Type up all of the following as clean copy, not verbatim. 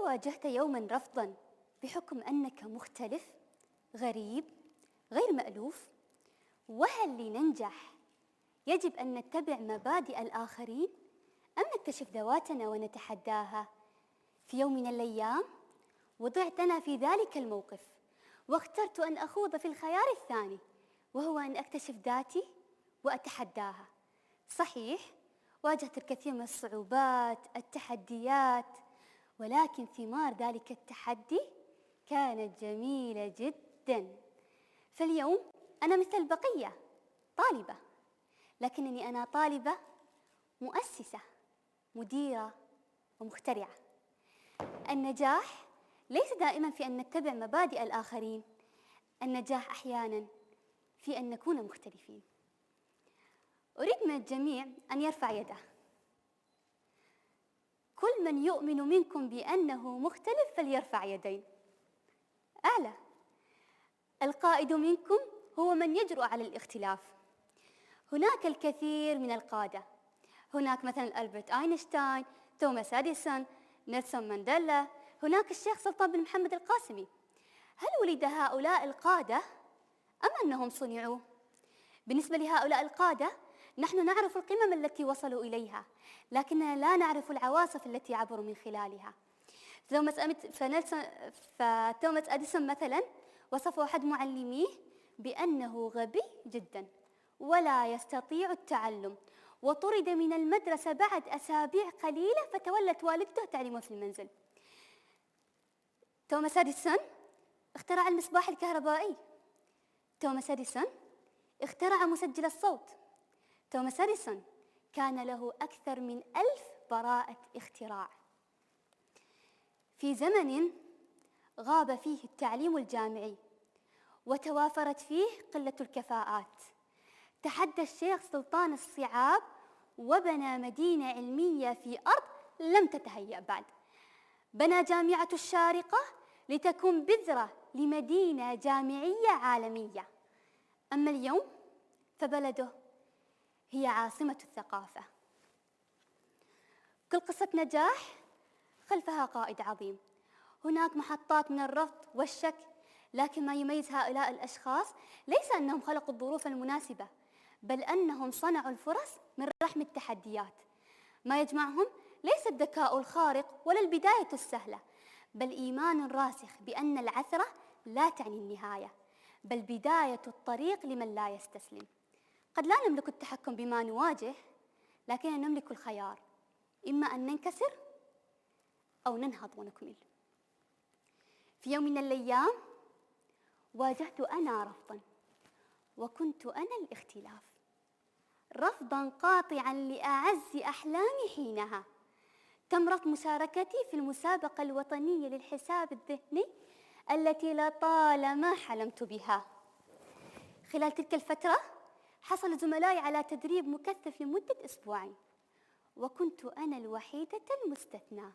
واجهت يوما رفضا بحكم أنك مختلف، غريب، غير مألوف؟ وهل لننجح يجب أن نتبع مبادئ الآخرين أم نكتشف ذواتنا ونتحداها؟ في يوم من الأيام وضعت أنا في ذلك الموقف، واخترت أن أخوض في الخيار الثاني، وهو أن أكتشف ذاتي وأتحداها. صحيح واجهت الكثير من الصعوبات، التحديات، ولكن ثمار ذلك التحدي كانت جميلة جدا. فاليوم أنا مثل البقية طالبة، لكنني أنا طالبة مؤسسة، مديرة ومخترعة. النجاح ليس دائما في أن نتبع مبادئ الآخرين، النجاح أحيانا في أن نكون مختلفين. أريد من الجميع أن يرفع يده. كل من يؤمن منكم بأنه مختلف فليرفع يدين. أعلى. القائد منكم هو من يجرؤ على الاختلاف. هناك الكثير من القادة، هناك مثلا ألبرت أينشتاين، توماس أديسون، نيلسون مانديلا، هناك الشيخ سلطان بن محمد القاسمي. هل ولد هؤلاء القادة أم أنهم صنعوا؟ بالنسبة لهؤلاء القادة نحن نعرف القمم التي وصلوا إليها، لكننا لا نعرف العواصف التي عبروا من خلالها. فتوماس أديسون مثلا وصفه أحد معلميه بأنه غبي جدا ولا يستطيع التعلم، وطرد من المدرسة بعد أسابيع قليلة، فتولت والدته تعليمه في المنزل. توماس أديسون اخترع المصباح الكهربائي. توماس أديسون اخترع مسجل الصوت. توماس أديسون كان له أكثر من 1000 براءة اختراع. في زمن غاب فيه التعليم الجامعي وتوافرت فيه قلة الكفاءات، تحدى الشيخ سلطان الصعاب وبنى مدينة علمية في أرض لم تتهيأ بعد. بنى جامعة الشارقة لتكون بذرة لمدينة جامعية عالمية. أما اليوم فبلده هي عاصمة الثقافة. كل قصة نجاح خلفها قائد عظيم. هناك محطات من الرفض والشك، لكن ما يميز هؤلاء الأشخاص ليس أنهم خلقوا الظروف المناسبة، بل أنهم صنعوا الفرص من رحم التحديات. ما يجمعهم ليس الذكاء الخارق ولا البداية السهلة، بل إيمان راسخ بأن العثرة لا تعني النهاية، بل بداية الطريق لمن لا يستسلم. قد لا نملك التحكم بما نواجه، لكننا نملك الخيار، إما أن ننكسر أو ننهض ونكمل. في يوم من الأيام واجهت أنا رفضاً، وكنت أنا الاختلاف، رفضاً قاطعاً لأعز أحلامي حينها. تمت مشاركتي في المسابقة الوطنية للحساب الذهني التي لطالما حلمت بها. خلال تلك الفترة حصل زملائي على تدريب مكثف لمدة أسبوعين، وكنت أنا الوحيدة المستثناة،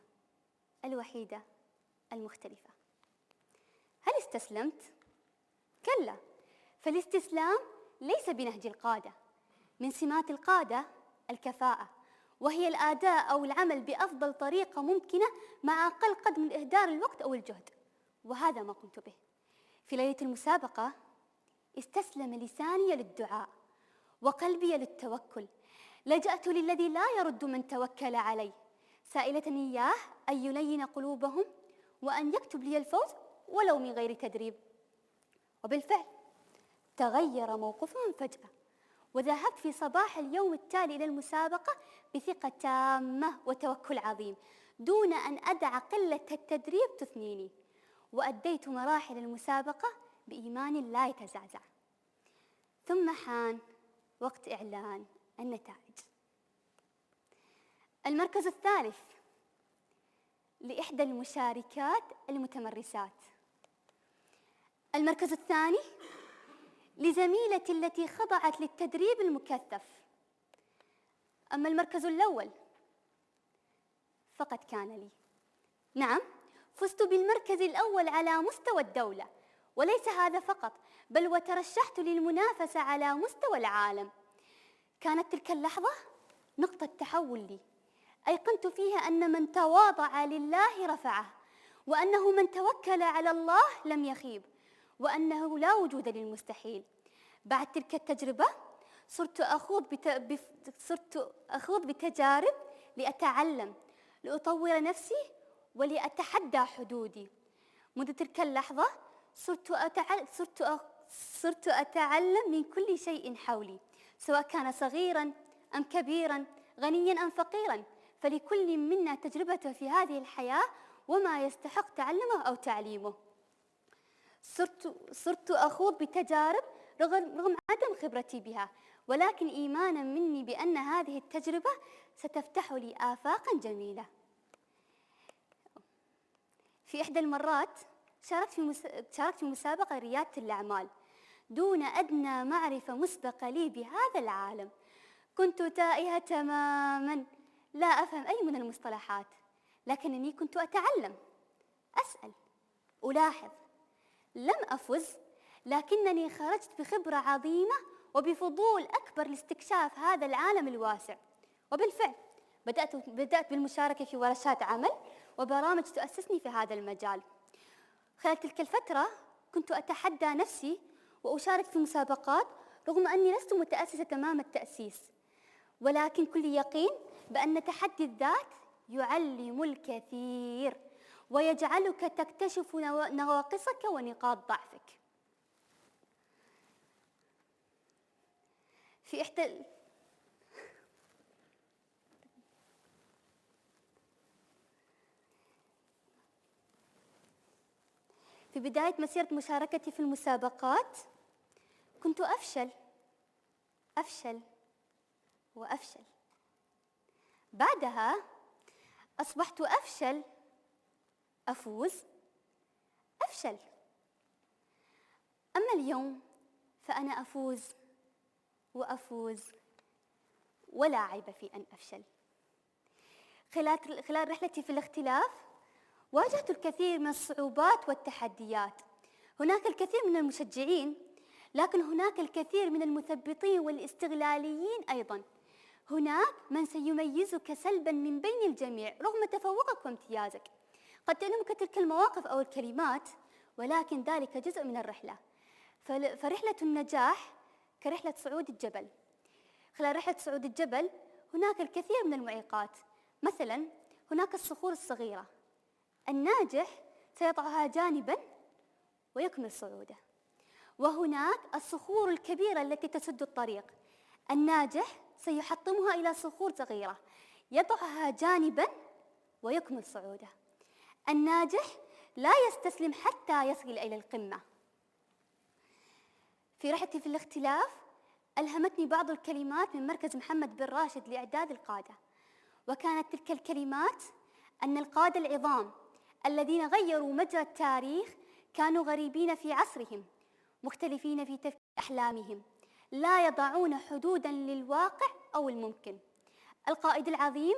الوحيدة المختلفة. هل استسلمت؟ كلا، فالاستسلام ليس بنهج القادة. من سمات القادة الكفاءة، وهي الأداء أو العمل بأفضل طريقة ممكنة مع أقل قدر من إهدار الوقت أو الجهد، وهذا ما قمت به. في ليلة المسابقة استسلم لساني للدعاء وقلبي للتوكل. لجأت للذي لا يرد من توكل عليه، سائلة إياه أن يلين قلوبهم وأن يكتب لي الفوز ولو من غير تدريب. وبالفعل تغير موقفهم فجأة، وذهبت في صباح اليوم التالي إلى المسابقة بثقة تامة وتوكل عظيم، دون أن أدع قلة التدريب تثنيني، وأديت مراحل المسابقة بإيمان لا يتزعزع. ثم حان وقت إعلان النتائج. المركز الثالث لإحدى المشاركات المتمرسات. المركز الثاني لزميلتي التي خضعت للتدريب المكثف. أما المركز الأول فقد كان لي. نعم، فزت بالمركز الأول على مستوى الدولة، وليس هذا فقط، بل وترشحت للمنافسة على مستوى العالم. كانت تلك اللحظة نقطة تحول لي، أيقنت فيها أن من تواضع لله رفعه، وأنه من توكل على الله لم يخيب، وأنه لا وجود للمستحيل. بعد تلك التجربة صرت أخوض بتجارب لأتعلم، لأطور نفسي ولأتحدى حدودي. منذ تلك اللحظة صرت أتعلم من كل شيء حولي، سواء كان صغيراً أم كبيراً، غنياً أم فقيراً، فلكل منا تجربته في هذه الحياة وما يستحق تعلمه أو تعليمه. صرت أخوض بتجارب رغم عدم خبرتي بها، ولكن إيماناً مني بأن هذه التجربة ستفتح لي آفاقاً جميلة. في إحدى المرات شاركت في مسابقة ريادة الأعمال دون أدنى معرفة مسبقة لي بهذا العالم. كنت تائهة تماماً، لا أفهم أي من المصطلحات، لكنني كنت أتعلم، أسأل، ألاحظ. لم أفز، لكنني خرجت بخبرة عظيمة وبفضول أكبر لاستكشاف هذا العالم الواسع. وبالفعل بدأت بالمشاركة في ورشات عمل وبرامج تؤسسني في هذا المجال. خلال تلك الفترة كنت أتحدى نفسي وأشارك في مسابقات رغم أني لست متأسسة تمام التأسيس، ولكن كل يقين بأن تحدي الذات يعلم الكثير ويجعلك تكتشف نواقصك ونقاط ضعفك. في بداية مسيرة مشاركتي في المسابقات كنت أفشل وأفشل. بعدها أصبحت أفشل، أفوز، أفشل. أما اليوم فأنا أفوز وأفوز، ولا عيب في أن أفشل. خلال رحلتي في الاختلاف واجهت الكثير من الصعوبات والتحديات. هناك الكثير من المشجعين، لكن هناك الكثير من المثبطين والاستغلاليين أيضاً. هناك من سيميزك سلباً من بين الجميع رغم تفوقك وامتيازك. قد تؤلمك تلك المواقف أو الكلمات، ولكن ذلك جزء من الرحلة. فرحلة النجاح كرحلة صعود الجبل. خلال رحلة صعود الجبل هناك الكثير من المعيقات. مثلاً هناك الصخور الصغيرة، الناجح سيضعها جانباً ويكمل صعوده. وهناك الصخور الكبيرة التي تسد الطريق، الناجح سيحطمها إلى صخور صغيرة يضعها جانباً ويكمل صعوده. الناجح لا يستسلم حتى يصل إلى القمة. في رحلتي في الاختلاف ألهمتني بعض الكلمات من مركز محمد بن راشد لإعداد القادة، وكانت تلك الكلمات أن القادة العظام الذين غيروا مجرى التاريخ كانوا غريبين في عصرهم، مختلفين في تفكير أحلامهم، لا يضعون حدوداً للواقع أو الممكن. القائد العظيم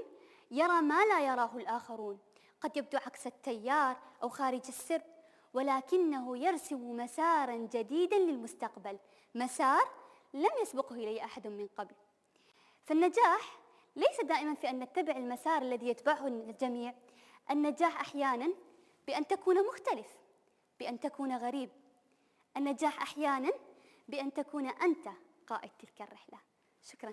يرى ما لا يراه الآخرون، قد يبدو عكس التيار أو خارج السرب، ولكنه يرسم مساراً جديداً للمستقبل، مسار لم يسبقه إليه أحد من قبل. فالنجاح ليس دائماً في أن نتبع المسار الذي يتبعه الجميع. النجاح أحياناً بأن تكون مختلف، بأن تكون غريب. النجاح أحياناً بأن تكون أنت قائد تلك الرحلة. شكراً.